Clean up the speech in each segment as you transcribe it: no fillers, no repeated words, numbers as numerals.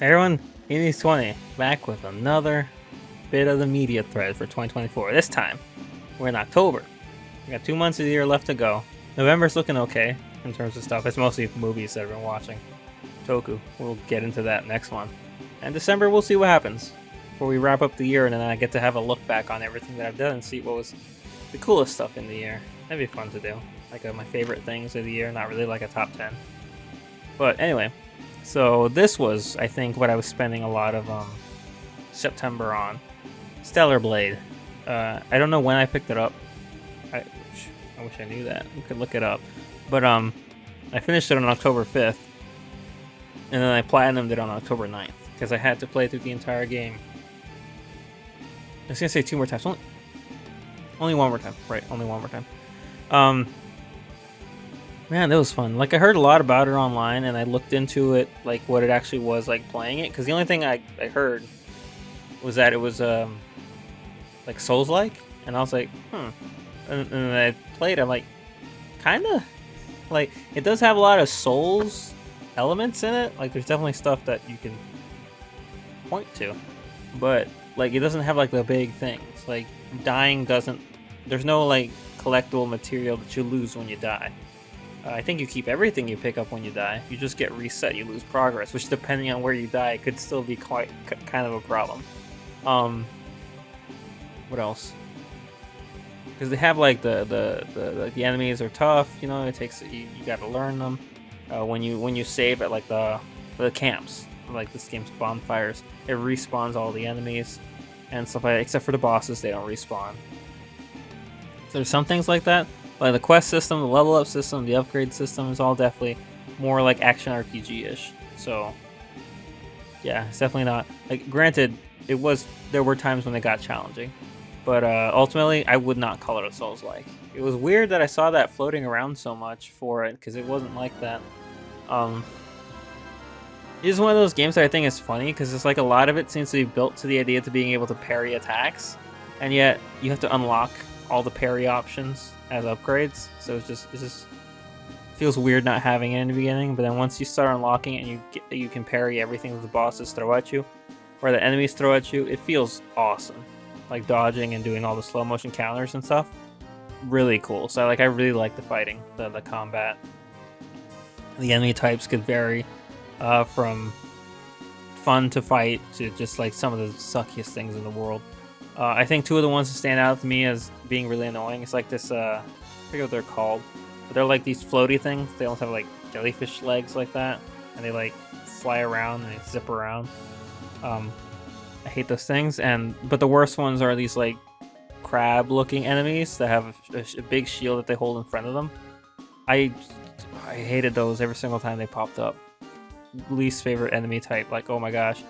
Everyone, Indy's 20 back with another bit of the media thread for 2024. This time, we're in October. We got 2 months of the year left to go. November's looking okay in terms of stuff. It's mostly movies that I've been watching. Toku, we'll get into that next month. And December, we'll see what happens before we wrap up the year, and then I get to have a look back on everything that I've done and see what was the coolest stuff in the year. That'd be fun to do. Like my favorite things of the year, not really like a top 10. But anyway, so this was, I think, what I was spending a lot of September on. Stellar Blade. I don't know when I picked it up. I wish I knew that. We could look it up. But I finished it on October 5th, and then I platinumed it on October 9th because I had to play through the entire game. I was gonna say 2 more times. Only one more time. Right, only one more time. Man, that was fun. Like, I heard a lot about it online, and I looked into it, like, what it actually was like playing it. Because the only thing I heard was that it was, like, Souls-like. And I was like, And then I played, I'm like, kinda? Like, it does have a lot of Souls elements in it. Like, there's definitely stuff that you can point to. But, like, it doesn't have, like, the big things. Like, dying doesn't... There's no, like, collectible material that you lose when you die. I think you keep everything you pick up when you die. You just get reset, you lose progress, which depending on where you die could still be quite kind of a problem. What else? Because they have like the enemies are tough, you know. It takes you got to learn them. When you save at like the camps, like this game's bonfires, it respawns all the enemies and stuff like that, except for the bosses, they don't respawn. So there's some things like that. Like the quest system, the level up system, the upgrade system is all definitely more like action RPG-ish. So yeah, it's definitely not like. Granted, there were times when they got challenging, but ultimately I would not call it a Souls-like. It was weird that I saw that floating around so much for it because it wasn't like that. It is one of those games that I think is funny because it's like a lot of it seems to be built to the idea to being able to parry attacks, and yet you have to unlock all the parry options as upgrades. So it just feels weird not having it in the beginning. But then once you start unlocking it and you can parry everything that the bosses throw at you, or the enemies throw at you, it feels awesome. Like dodging and doing all the slow motion counters and stuff, really cool. So I really like the fighting, the combat. The enemy types could vary from fun to fight to just like some of the suckiest things in the world. I think 2 of the ones that stand out to me as being really annoying is like this, I forget what they're called, but they're like these floaty things. They almost have like jellyfish legs like that, and they like fly around and they zip around. I hate those things, but the worst ones are these like crab-looking enemies that have a big shield that they hold in front of them. I hated those every single time they popped up. Least favorite enemy type, like, oh my gosh.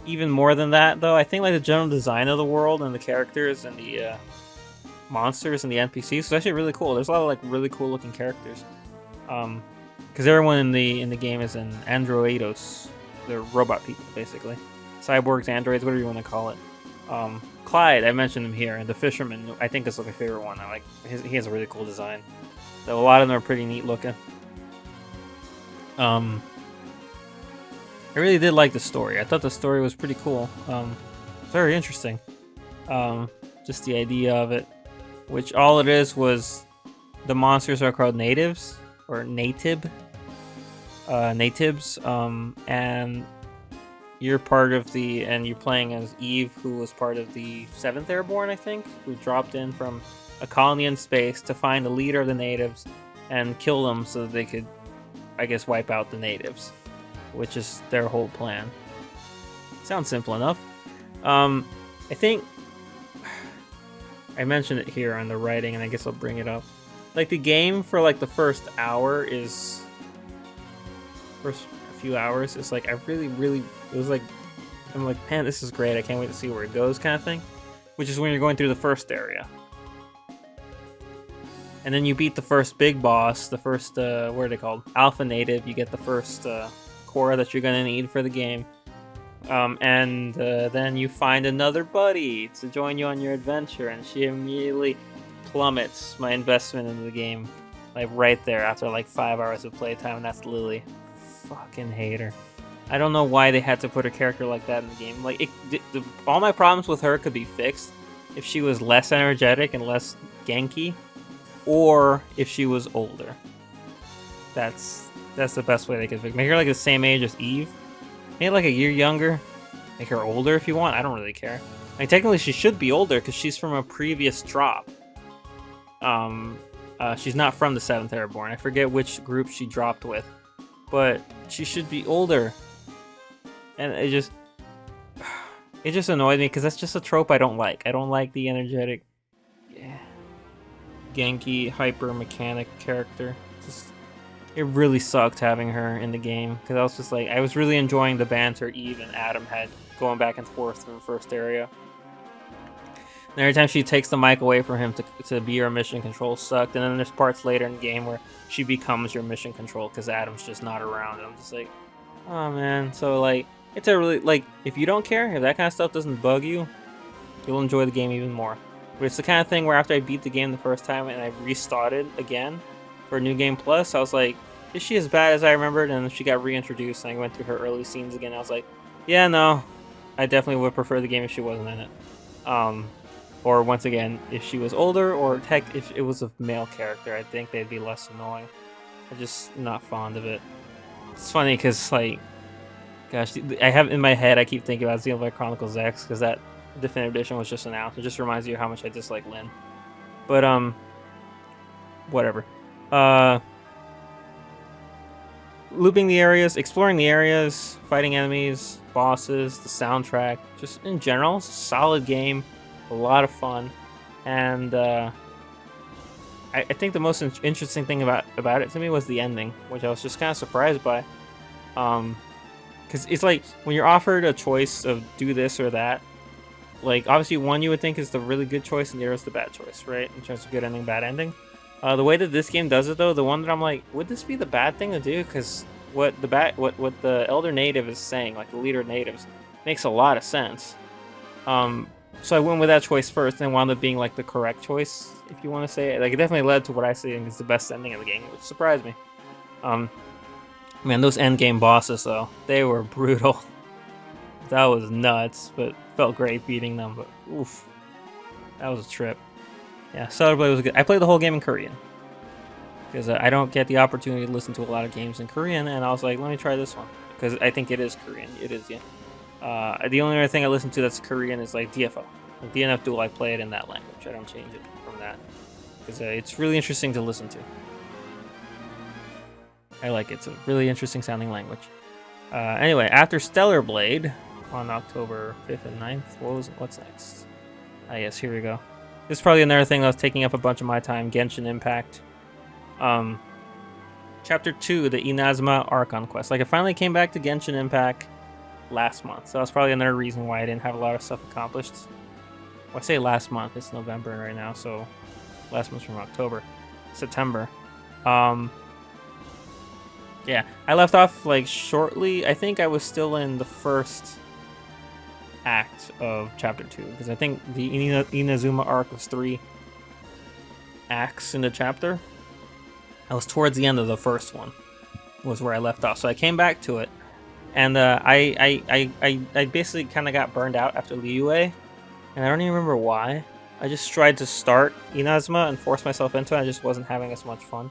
Even more than that, though, I think like the general design of the world and the characters and the monsters and the NPCs is actually really cool. There's a lot of like really cool looking characters. Because everyone in the game is an androidos. They're robot people, basically. Cyborgs, androids, whatever you want to call it. Clyde, I mentioned him here, and the fisherman, I think is like my favorite one. I like he has a really cool design. So a lot of them are pretty neat looking. I really did like the story. I thought the story was pretty cool. Very interesting. Just the idea of it, which all it is was the monsters are called natives or natives, and you're part of and you're playing as Eve, who was part of the 7th Airborne, I think, who dropped in from a colony in space to find the leader of the natives and kill them so that they could, I guess, wipe out the natives, which is their whole plan. Sounds simple enough. I think I mentioned it here on the writing, and I guess I'll bring it up. Like the game for like the first few hours is like it was like I'm like, man, this is great. I can't wait to see where it goes, kind of thing. Which is when you're going through the first area. And then you beat the first big boss, the first, what are they called? Alpha Native. You get the first core that you're going to need for the game. And then you find another buddy to join you on your adventure, and she immediately plummets my investment in the game. Like right there after like 5 hours of playtime, and that's Lily. Fucking hate her. I don't know why they had to put a character like that in the game. Like, all my problems with her could be fixed if she was less energetic and less Genki, or if she was older. That's the best way they could fix. Make her like the same age as Eve. Make her like a year younger. Make her older if you want. I don't really care. I mean, technically she should be older because she's from a previous drop. She's not from the 7th Airborne. I forget which group she dropped with, but she should be older. And it just annoyed me because that's just a trope I don't like. I don't like the energetic, Genki hyper mechanic character. It really sucked having her in the game because I was just like, I was really enjoying the banter Eve and Adam had going back and forth through the first area. And every time she takes the mic away from him to be your mission control sucked. And then there's parts later in the game where she becomes your mission control because Adam's just not around. And I'm just like, oh man. So like, it's a really, like, if you don't care, if that kind of stuff doesn't bug you, you'll enjoy the game even more. But it's the kind of thing where after I beat the game the first time and I restarted again for New Game Plus, I was like, is she as bad as I remembered? And she got reintroduced and I went through her early scenes again. I was like, yeah, no, I definitely would prefer the game if she wasn't in it. Or once again, if she was older, or heck, if it was a male character, I think they'd be less annoying. I'm just not fond of it. It's funny because, like, gosh, I have in my head, I keep thinking about Xenoblade Chronicles X because that Definitive Edition was just announced. It just reminds you how much I dislike Lyn. But, whatever. Looping the areas, exploring the areas, fighting enemies, bosses, the soundtrack, just in general, it's a solid game. A lot of fun, and I think the most interesting thing about it to me was the ending, which I was just kind of surprised by, because it's like when you're offered a choice of do this or that, like obviously one you would think is the really good choice and the other is the bad choice, right? In terms of good ending, bad ending. The way that this game does it though, the one that I'm like, would this be the bad thing to do? Because what the elder native is saying, like the leader of natives, makes a lot of sense. So I went with that choice first and wound up being like the correct choice, if you want to say it. Like it definitely led to what I think is the best ending of the game, which surprised me. Man, those end game bosses though, they were brutal. That was nuts, but felt great beating them, but oof. That was a trip. Yeah, Stellar Blade was good. I played the whole game in Korean. Because I don't get the opportunity to listen to a lot of games in Korean, and I was like, let me try this one. Because I think it is Korean. It is, yeah. The only other thing I listen to that's Korean is like DFO. Like DNF Duel, I play it in that language. I don't change it from that. Because it's really interesting to listen to. I like it. It's a really interesting sounding language. Anyway, after Stellar Blade on October 5th and 9th, what's next? Yes, here we go. This is probably another thing that was taking up a bunch of my time. Genshin Impact. Chapter 2, the Inazuma Archon quest. Like, I finally came back to Genshin Impact last month, so that's probably another reason why I didn't have a lot of stuff accomplished. Well, I say last month, it's November right now, so last month's from October, September. Yeah, I left off like shortly. I think I was still in the first act of chapter 2, because I think the Inazuma arc was 3 acts in the chapter. I was towards the end of the first one, was where I left off, so I came back to it. And I basically kind of got burned out after Liyue, and I don't even remember why. I just tried to start Inazuma and force myself into it. I just wasn't having as much fun.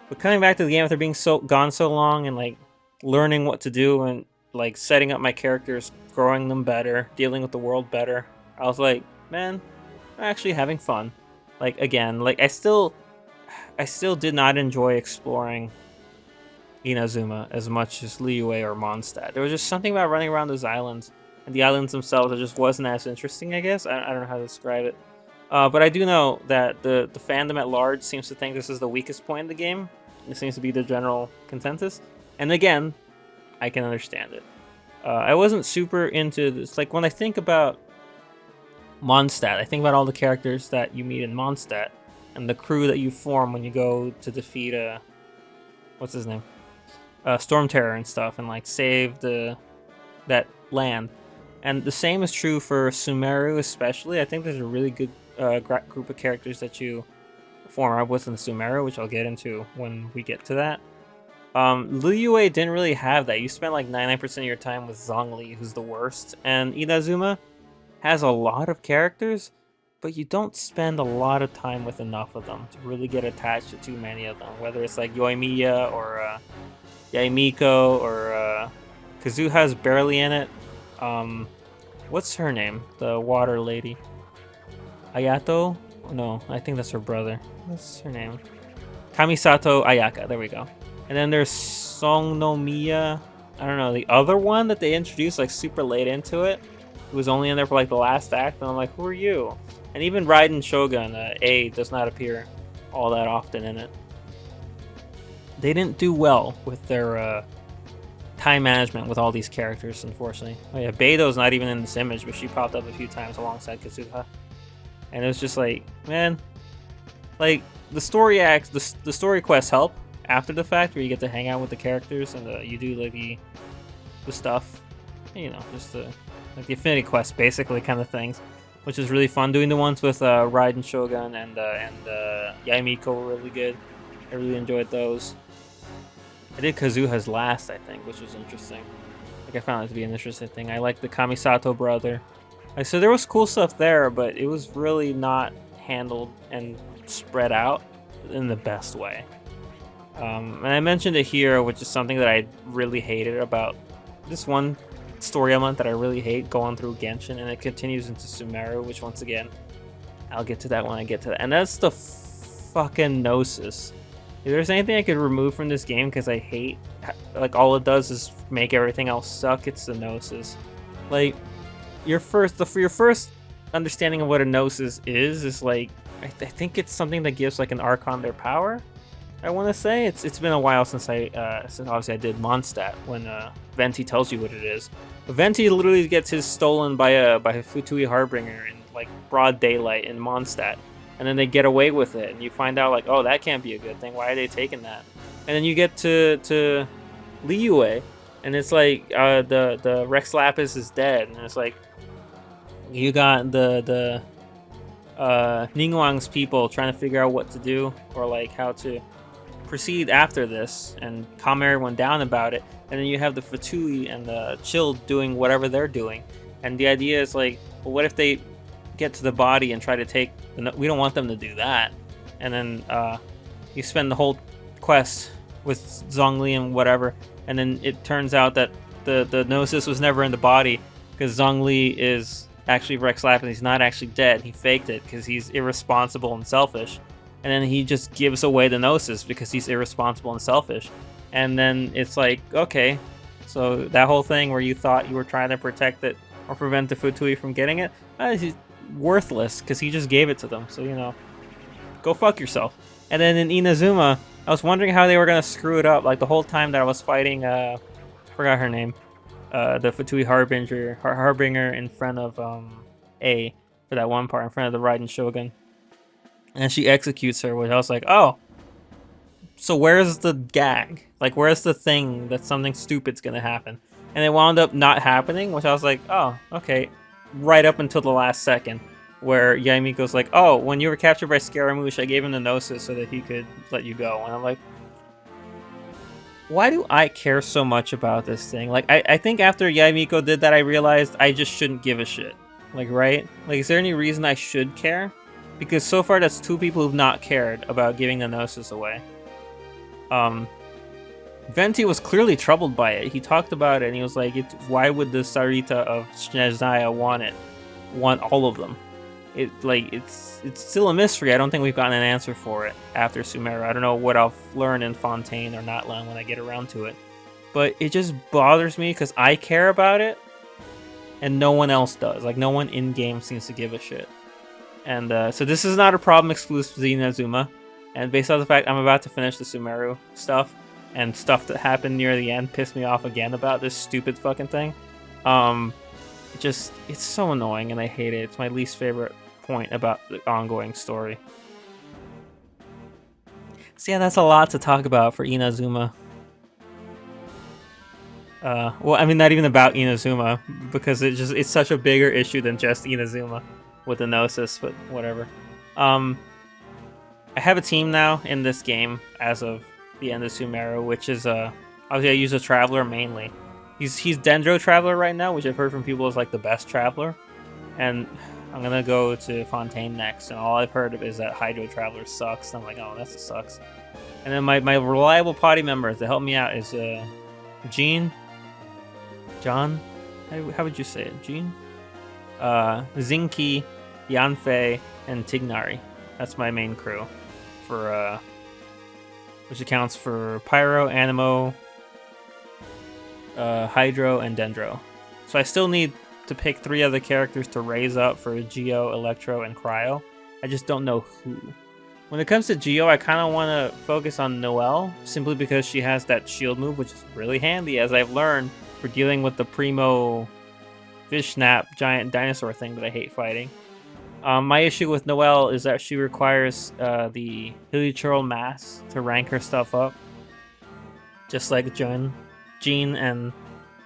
But coming back to the game after being gone so long and like learning what to do and like setting up my characters, growing them better, dealing with the world better, I was like, man, I'm actually having fun. Like again, like I still did not enjoy exploring Inazuma as much as Liyue or Mondstadt. There was just something about running around those islands, and the islands themselves that just wasn't as interesting, I guess. I don't know how to describe it. But I do know that the fandom at large seems to think this is the weakest point in the game. It seems to be the general consensus. And again, I can understand it. I wasn't super into this. Like, when I think about Mondstadt, I think about all the characters that you meet in Mondstadt, and the crew that you form when you go to defeat, what's his name? Storm Terror and stuff, and like save that land. And the same is true for Sumeru especially. I think there's a really good group of characters that you form up with in Sumeru, which I'll get into when we get to that. Liyue didn't really have that. You spent like 99% of your time with Zhongli, who's the worst, and Inazuma has a lot of characters, but you don't spend a lot of time with enough of them to really get attached to too many of them. Whether it's like Yoimiya or Yaimiko or Kazuha's barely in it. What's her name? The water lady. Ayato? No, I think that's her brother. What's her name? Kamisato Ayaka. There we go. And then there's Songnomiya. I don't know, the other one that they introduced like super late into it. Who was only in there for like the last act, and I'm like, who are you? And even Raiden Shogun, A, does not appear all that often in it. They didn't do well with their time management with all these characters, unfortunately. Oh yeah, Beido's not even in this image, but she popped up a few times alongside Kazuha. And it was just like, man, like the story acts, the story quests help after the fact, where you get to hang out with the characters and you do like the stuff, you know, just the like the Affinity Quest basically kind of things, which is really fun. Doing the ones with Raiden Shogun and Yaimiko were really good. I really enjoyed those. I did Kazuha's last, I think, which was interesting. Like I found it to be an interesting thing. I liked the Kamisato brother. So there was cool stuff there, but it was really not handled and spread out in the best way. And I mentioned it here, which is something that I really hated about this one story element that I really hate going through Genshin, and it continues into Sumeru, which once again, I'll get to that when I get to that. And that's the fucking Gnosis. If there's anything I could remove from this game, because I hate, like all it does is make everything else suck, it's the Gnosis. Like, your first understanding of what a Gnosis is like, I think it's something that gives like an Archon their power. I want to say it's been a while since since obviously I did Mondstadt when Venti tells you what it is. But Venti literally gets his stolen by a Futui Harbinger in like broad daylight in Mondstadt, and then they get away with it, and you find out like, oh, that can't be a good thing. Why are they taking that? And then you get to Liyue, and it's like the Rex Lapis is dead, and it's like you got the Ningguang's people trying to figure out what to do or like how to proceed after this and calm everyone down about it, and then you have the Fatui and the Chill doing whatever they're doing, and the idea is like, well, what if they get to the body and try to take we don't want them to do that, and then you spend the whole quest with Zhongli and whatever, and then it turns out that the Gnosis was never in the body because Zhongli is actually Rex Lapis. He's not actually dead. He faked it because he's irresponsible and selfish. And then he just gives away the Gnosis because he's irresponsible and selfish. And then it's like, okay, so that whole thing where you thought you were trying to protect it or prevent the Futui from getting it, he's worthless because he just gave it to them. So, you know, go fuck yourself. And then in Inazuma, I was wondering how they were going to screw it up. Like the whole time that I was fighting, forgot her name, the Fatui Harbinger in front of A for that one part, in front of the Raiden Shogun. And she executes her, which I was like, oh, so where's the gag? Like, where's the thing that something stupid's gonna happen? And it wound up not happening, which I was like, oh, okay. Right up until the last second, where Yaimiko's like, oh, when you were captured by Scaramouche, I gave him the Gnosis so that he could let you go. And I'm like, why do I care so much about this thing? Like, I think after Yaimiko did that, I realized I just shouldn't give a shit. Like, right? Like, is there any reason I should care? Because so far, that's two people who've not cared about giving the Gnosis away. Venti was clearly troubled by it. He talked about it, and he was like, why would the Sarita of Snezhnaya want all of them? It's still a mystery. I don't think we've gotten an answer for it after Sumeru. I don't know what I'll learn in Fontaine or not learn when I get around to it. But it just bothers me because I care about it, and no one else does. Like, no one in-game seems to give a shit. And so this is not a problem exclusive to Inazuma. And based on the fact I'm about to finish the Sumeru stuff, and stuff that happened near the end pissed me off again about this stupid fucking thing. It's so annoying and I hate it. It's my least favorite point about the ongoing story. So yeah, that's a lot to talk about for Inazuma. Well, I mean, not even about Inazuma, because it's such a bigger issue than just Inazuma with the Gnosis, but whatever. I have a team now in this game as of the end of Sumeru, which is obviously I use a Traveler mainly. He's Dendro Traveler right now, which I've heard from people is like the best Traveler. And I'm gonna go to Fontaine next, and all I've heard of is that Hydro Traveler sucks. And I'm like, oh, that sucks. And then my reliable party members that help me out is John. How would you say it? Jean? Zinky, Yanfei, and Tignari. That's my main crew for which accounts for Pyro, Animo, Hydro, and Dendro. So I still need to pick 3 other characters to raise up for Geo, Electro, and Cryo. I just don't know who. When it comes to Geo, I kind of want to focus on Noelle, simply because she has that shield move, which is really handy, as I've learned, for dealing with the Primo Fish Snap giant dinosaur thing that I hate fighting. My issue with Noelle is that she requires the Hilichurl Mass to rank her stuff up. Just like Jean and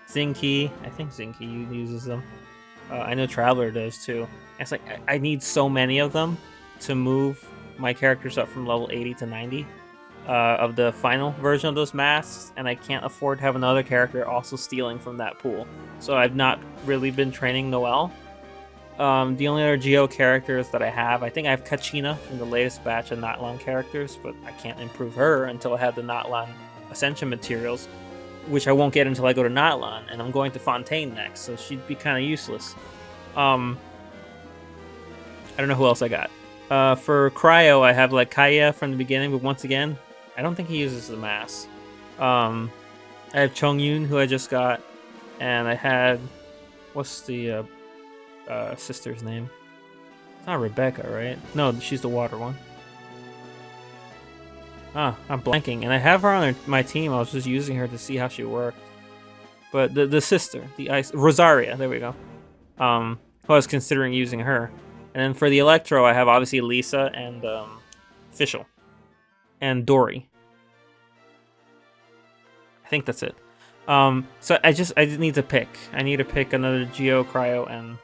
Zinky. I think Zinky uses them. I know Traveler does too. It's like I need so many of them to move my characters up from level 80 to 90 of the final version of those masks, and I can't afford to have another character also stealing from that pool. So I've not really been training Noelle. The only other Geo characters that I think I have Kachina from the latest batch of Natlan characters, but I can't improve her until I have the Natlan Ascension materials, which I won't get until I go to Natlan, and I'm going to Fontaine next, so she'd be kind of useless. I don't know who else I got. For Cryo, I have like Kaya from the beginning, but once again, I don't think he uses the mass. I have Chongyun, who I just got, and I had, what's the sister's name? It's not Rebecca, right? No, she's the water one. Ah, I'm blanking, and I have her on my team. I was just using her to see how she worked. But the sister, the ice Rosaria, there we go. I was considering using her. And then for the Electro, I have obviously Lisa and Fischl and Dory. I think that's it. So I just need to pick. I need to pick another Geo, Cryo, and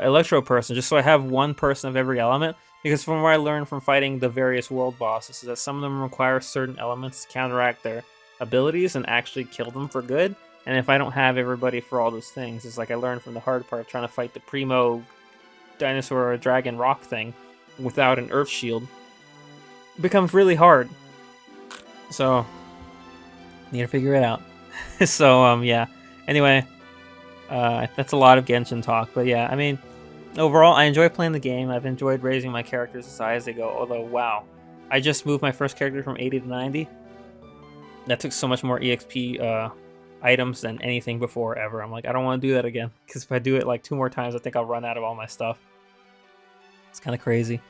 Electro person, just so I have one person of every element. Because from what I learned from fighting the various world bosses, is that some of them require certain elements to counteract their abilities and actually kill them for good. And if I don't have everybody for all those things, it's like I learned from the hard part of trying to fight the Primo dinosaur or dragon rock thing without an earth shield. It becomes really hard. So need to figure it out. So yeah. Anyway, that's a lot of Genshin talk, but yeah, I mean, overall I enjoy playing the game. I've enjoyed raising my characters as high as they go, although wow, I just moved my first character from 80 to 90. That took so much more EXP items than anything before ever. I'm like, I don't want to do that again, because if I do it like 2 more times, I think I'll run out of all my stuff. It's kind of crazy.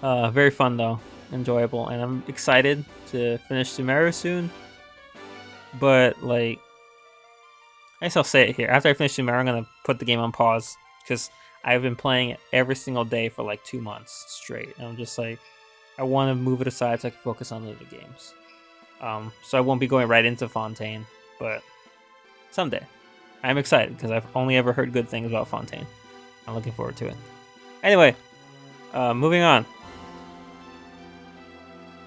Very fun though, enjoyable, and I'm excited to finish Sumeru soon. But like, I guess I'll say it here. After I finish Sumeru, I'm gonna put the game on pause, because I've been playing it every single day for like 2 months straight. And I'm just like, I want to move it aside so I can focus on other games. So I won't be going right into Fontaine, but someday. I'm excited because I've only ever heard good things about Fontaine. I'm looking forward to it. Anyway, moving on.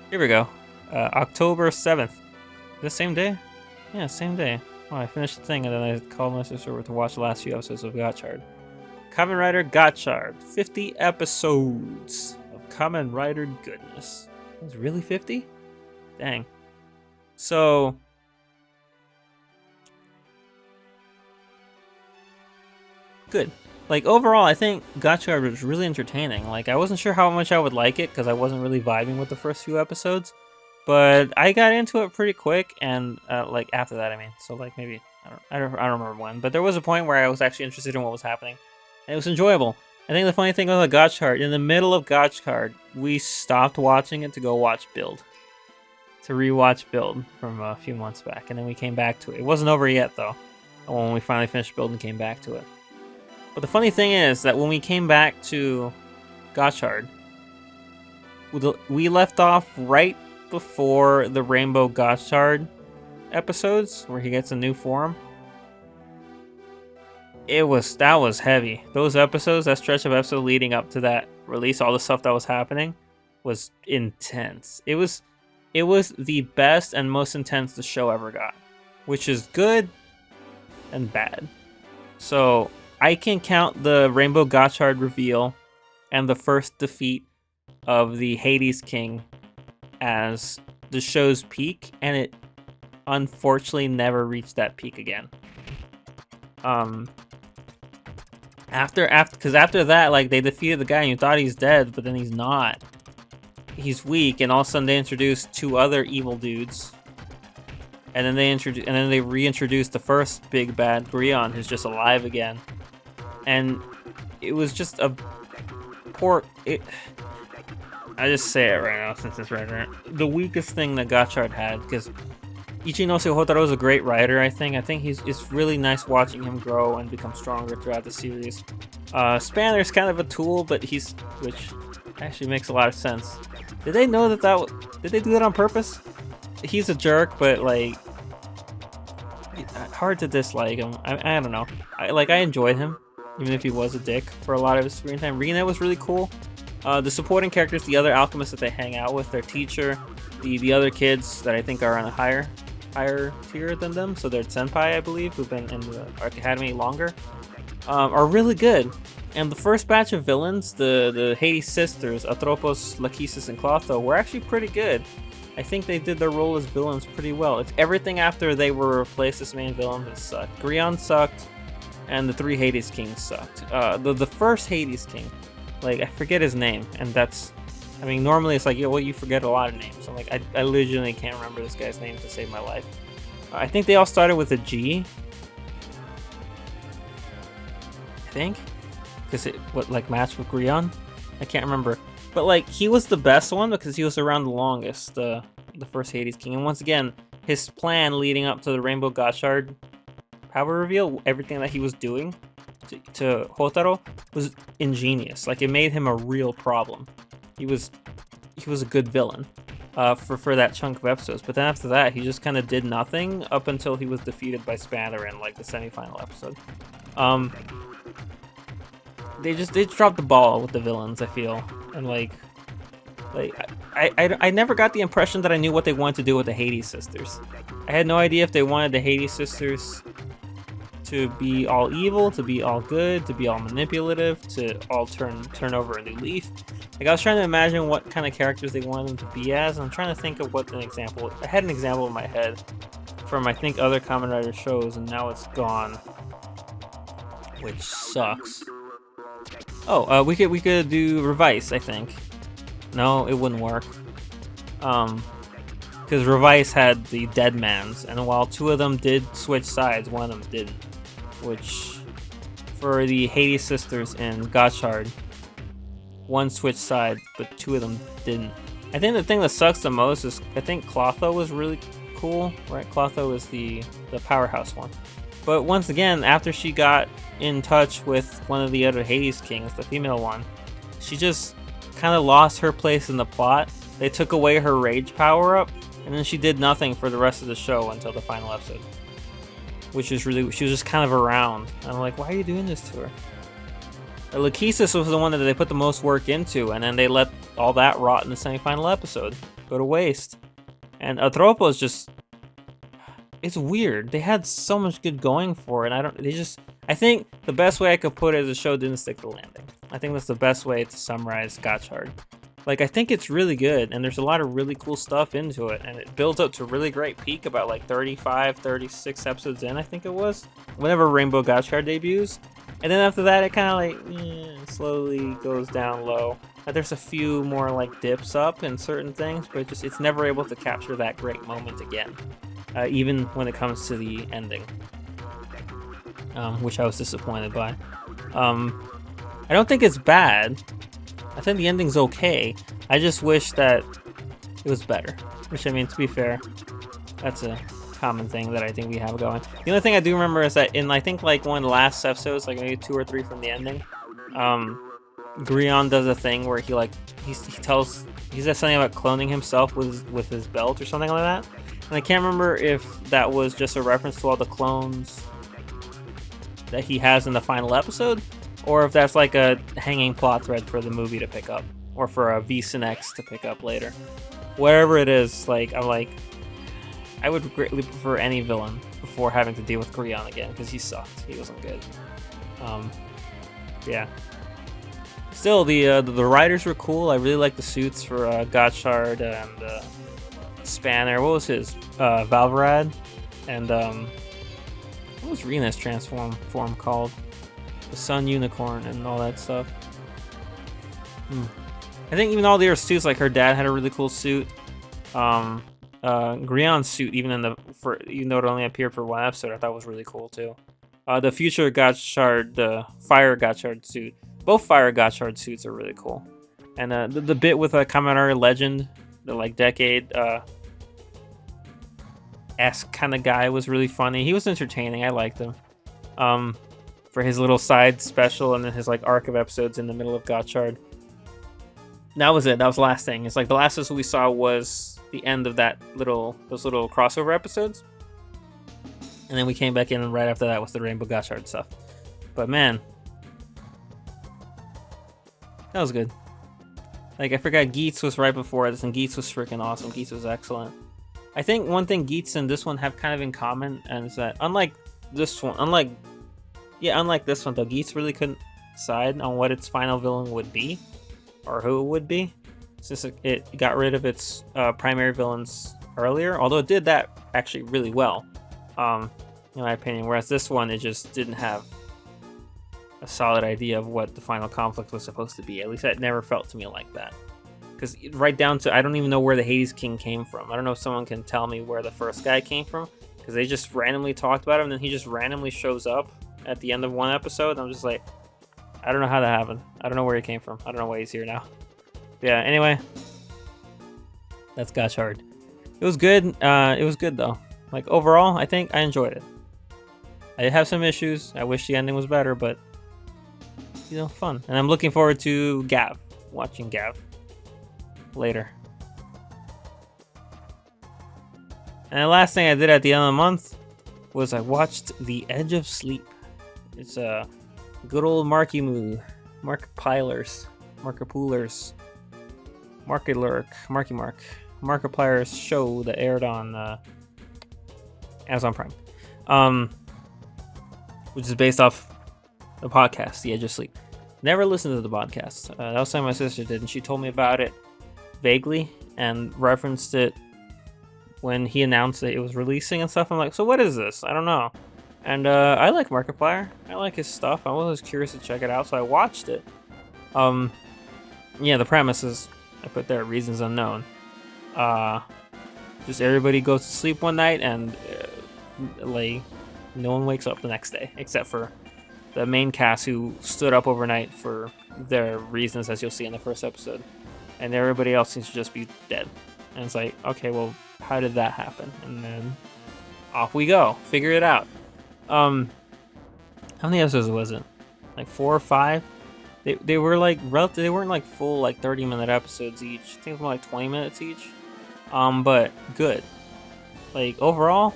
Here we go. October 7th. The same day? Yeah, same day. Oh, I finished the thing and then I called my sister over to watch the last few episodes of Gotchard. Kamen Rider Gotchard. 50 episodes of Kamen Rider goodness. It was really 50? Dang. So good. Like, overall, I think Gotchard was really entertaining. Like, I wasn't sure how much I would like it because I wasn't really vibing with the first few episodes, but I got into it pretty quick. And like after that, I mean, so like maybe I don't remember when, but there was a point where I was actually interested in what was happening, and it was enjoyable. I think the funny thing was Gotchard, in the middle of Gotchard, we stopped watching it to go watch Build. To rewatch Build from a few months back, and then we came back to it. It wasn't over yet though, when we finally finished Build and came back to it. But the funny thing is that when we came back to Gotchard, we left off right before the Rainbow Gotchard episodes, where he gets a new form. That was heavy. Those episodes, that stretch of episode leading up to that release, all the stuff that was happening was intense. It was it was the best and most intense the show ever got, which is good and bad. So I can count the Rainbow Gotchard reveal and the first defeat of the Hades King as the show's peak, and it unfortunately never reached that peak again. After that, like, they defeated the guy and you thought he's dead, but then he's not. He's weak, and all of a sudden they introduced 2 other evil dudes, and then they reintroduced the first big bad, Grion, who's just alive again, and it was just a poor. I just say it right now since it's right there. The weakest thing that Gotchard had, because Ichinose Hotaro is a great writer. I think it's really nice watching him grow and become stronger throughout the series. Spanner's kind of a tool, but which actually makes a lot of sense. Did they know did they do that on purpose? He's a jerk, but like, hard to dislike him. I don't know. I enjoyed him, even if he was a dick for a lot of his screen time. Rina was really cool. The supporting characters, the other alchemists that they hang out with, their teacher, the other kids that I think are on a higher tier than them, so they're senpai, I believe, who've been in the academy longer, are really good. And the first batch of villains, the Hades sisters, Atropos, Lachesis, and Clotho, were actually pretty good. I think they did their role as villains pretty well. It's everything after they were replaced as main villains that sucked. Grion sucked, and the 3 Hades Kings sucked. The first Hades King, like, I forget his name, and that's, I mean, normally it's like, you forget a lot of names. I'm like, I legitimately can't remember this guy's name to save my life. I think they all started with a G. I think. Because it matched with Grion? I can't remember. But like, he was the best one because he was around the longest, the first Hades King. And once again, his plan leading up to the Rainbow Gotchard power reveal, everything that he was doing to Hotaro was ingenious. Like, it made him a real problem. He was a good villain for that chunk of episodes. But then after that, he just kind of did nothing up until he was defeated by Spanner in like the semifinal episode. They dropped the ball with the villains, I feel, and like I never got the impression that I knew what they wanted to do with the Hades sisters. I had no idea if they wanted the Hades sisters to be all evil, to be all good, to be all manipulative, to all turn over a new leaf. Like, I was trying to imagine what kind of characters they wanted them to be as, and I'm trying to think of what an example. I had an example in my head from, I think, other Kamen Rider shows, and now it's gone, which sucks. Oh, we could do Revice, I think. No, it wouldn't work. Because Revice had the Deadmans, and while 2 of them did switch sides, 1 of them didn't. Which, for the Hades sisters in Gotchard, 1 switched sides, but 2 of them didn't. I think the thing that sucks the most is, I think Clotho was really cool, right? Clotho is the powerhouse one. But once again, after she got in touch with one of the other Hades Kings, the female one, she just kind of lost her place in the plot. They took away her rage power-up, and then she did nothing for the rest of the show until the final episode. Which is really, she was just kind of around. And I'm like, why are you doing this to her? Lachesis was the one that they put the most work into, and then they let all that rot in the semifinal episode go to waste. And Atropos just, it's weird. They had so much good going for it. I think the best way I could put it is the show didn't stick the landing. I think that's the best way to summarize Gotchard. Like, I think it's really good, and there's a lot of really cool stuff into it, and it builds up to a really great peak about like 35, 36 episodes in, I think it was, whenever Rainbow Gotchard debuts. And then after that, it kind of like slowly goes down low. There's a few more like dips up in certain things, but it's never able to capture that great moment again, even when it comes to the ending, which I was disappointed by. I don't think it's bad. I think the ending's okay. I just wish that it was better. Which, I mean, to be fair, that's a common thing that I think we have going. The only thing I do remember is that in, I think, like, one of the last episodes, like maybe 2 or 3 from the ending, Grion does a thing where he says something about cloning himself with his belt or something like that. And I can't remember if that was just a reference to all the clones that he has in the final episode, or if that's like a hanging plot thread for the movie to pick up, or for a V Sin X to pick up later. whatever it is, like I'm like, I would greatly prefer any villain before having to deal with Grion again because he sucked. He wasn't good. Yeah. Still, the riders were cool. I really like the suits for Gotchard and Spanner. What was his? Valvarad, and what was Rena's form called? The Sun Unicorn and all that stuff. I think even all the other suits, like her dad had a really cool suit. Grion's suit, even though it only appeared for one episode, I thought was really cool too. The future Gotchard, the Fire Gotchard suit, both Fire Gotchard suits are really cool. And the bit with a Kamen Legend, the like decade esque kind of guy was really funny. He was entertaining. I liked him. For his little side special and then his like arc of episodes in the middle of Gotchard. That was it. That was the last thing. It's like the last episode we saw was the end of those little crossover episodes. And then we came back in, and right after that was the Rainbow Gotchard stuff. But man, that was good. Like, I forgot Geats was right before this, and Geats was freaking awesome. Geats was excellent. I think one thing Geats and this one have kind of in common, and is that unlike this one, unlike this one though, Geats really couldn't decide on what its final villain would be, or who it would be, since it got rid of its primary villains earlier. Although it did that actually really well, in my opinion. Whereas this one, it just didn't have a solid idea of what the final conflict was supposed to be. At least it never felt to me like that. Because right down to, I don't even know where the Hades King came from. I don't know if someone can tell me where the first guy came from, because they just randomly talked about him, and then he just randomly shows up at the end of one episode. And I'm just like, I don't know how that happened. I don't know where he came from. I don't know why he's here now. Yeah, anyway. That's Gotchard. It was good. It was good, though. Like, overall, I think I enjoyed it. I did have some issues. I wish the ending was better, but, you know, fun. And I'm looking forward to Gav. Watching Gav later. And the last thing I did at the end of the month was I watched The Edge of Sleep. It's a good old Marky Markiplier's show that aired on Amazon Prime, which is based off the podcast The Edge of Sleep. Never listened to the podcast. That was something my sister did, and she told me about it vaguely and referenced it when he announced that it was releasing and stuff. I'm like, so what is this? I don't know. And I like Markiplier. I like his stuff. I was curious to check it out, so I watched it. Yeah, the premise is, I put there, reasons unknown. Just everybody goes to sleep one night, and like no one wakes up the next day, except for the main cast who stood up overnight for their reasons, as you'll see in the first episode. And everybody else seems to just be dead. And it's like, okay, well, how did that happen? And then off we go, figure it out. How many episodes was it? Like 4 or 5? They were like relative. They weren't like full like 30-minute episodes each. I think it was more like 20 minutes each. But good. Like overall,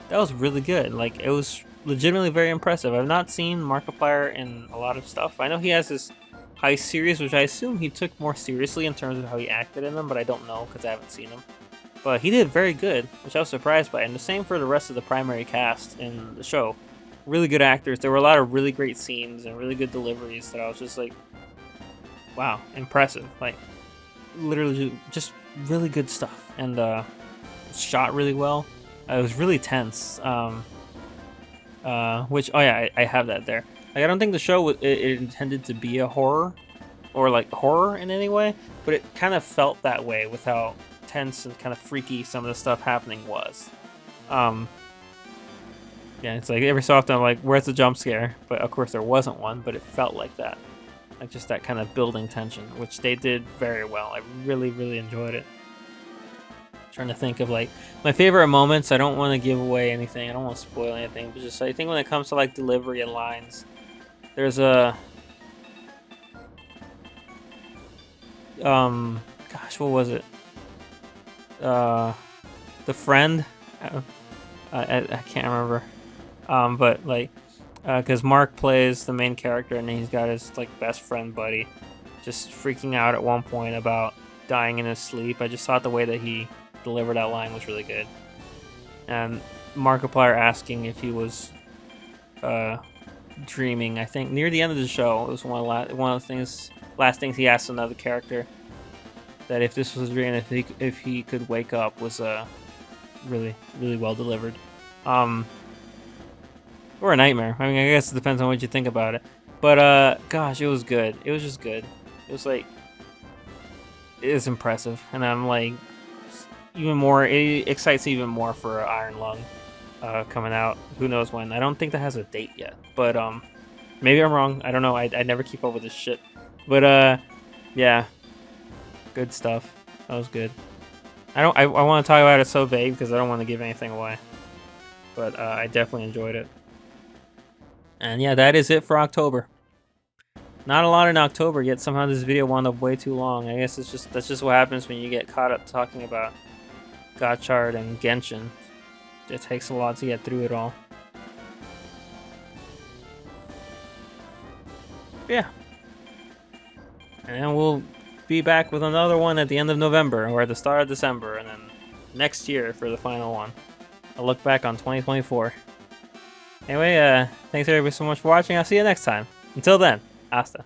that was really good. Like it was legitimately very impressive. I've not seen Markiplier in a lot of stuff. I know he has this Heist series, which I assume he took more seriously in terms of how he acted in them, but I don't know because I haven't seen him. But he did very good, which I was surprised by. And the same for the rest of the primary cast in the show. Really good actors. There were a lot of really great scenes and really good deliveries that I was just like, wow, impressive. Like, literally just really good stuff. And shot really well. It was really tense. Which, oh yeah, I have that there. Like, I don't think the show it intended to be a horror, or like horror in any way, but it kind of felt that way with how tense and kind of freaky some of the stuff happening was. Yeah, it's like every so often I'm like, where's the jump scare? But of course there wasn't one, but it felt like that. Like just that kind of building tension, which they did very well. I really, really enjoyed it. Trying to think of like my favorite moments. I don't want to give away anything. I don't want to spoil anything, but just I think when it comes to like delivery and lines, there's a gosh, what was it? The friend. I can't remember. But like, because Mark plays the main character, and he's got his like best friend buddy, just freaking out at one point about dying in his sleep. I just thought the way that he delivered that line was really good. And Markiplier asking if he was dreaming. I think near the end of the show, it was one of the last things he asked another character, that if this was a dream, if he could wake up, was really well delivered. Or a nightmare. I mean, I guess it depends on what you think about it. But gosh, it was good. It was just good. It was like, it is impressive, and I'm like, even more. It excites me even more for Iron Lung coming out. Who knows when? I don't think that has a date yet, but maybe I'm wrong. I don't know. I never keep up with this shit. But yeah, good stuff. That was good. I want to talk about it so vague because I don't want to give anything away. But I definitely enjoyed it. And yeah, that is it for October. Not a lot in October, yet somehow this video wound up way too long. I guess that's just what happens when you get caught up talking about Gotchard and Genshin. It takes a lot to get through it all. Yeah. And then we'll be back with another one at the end of November or at the start of December, and then next year for the final one. I'll look back on 2024. Anyway, thanks everybody so much for watching. I'll see you next time. Until then, hasta.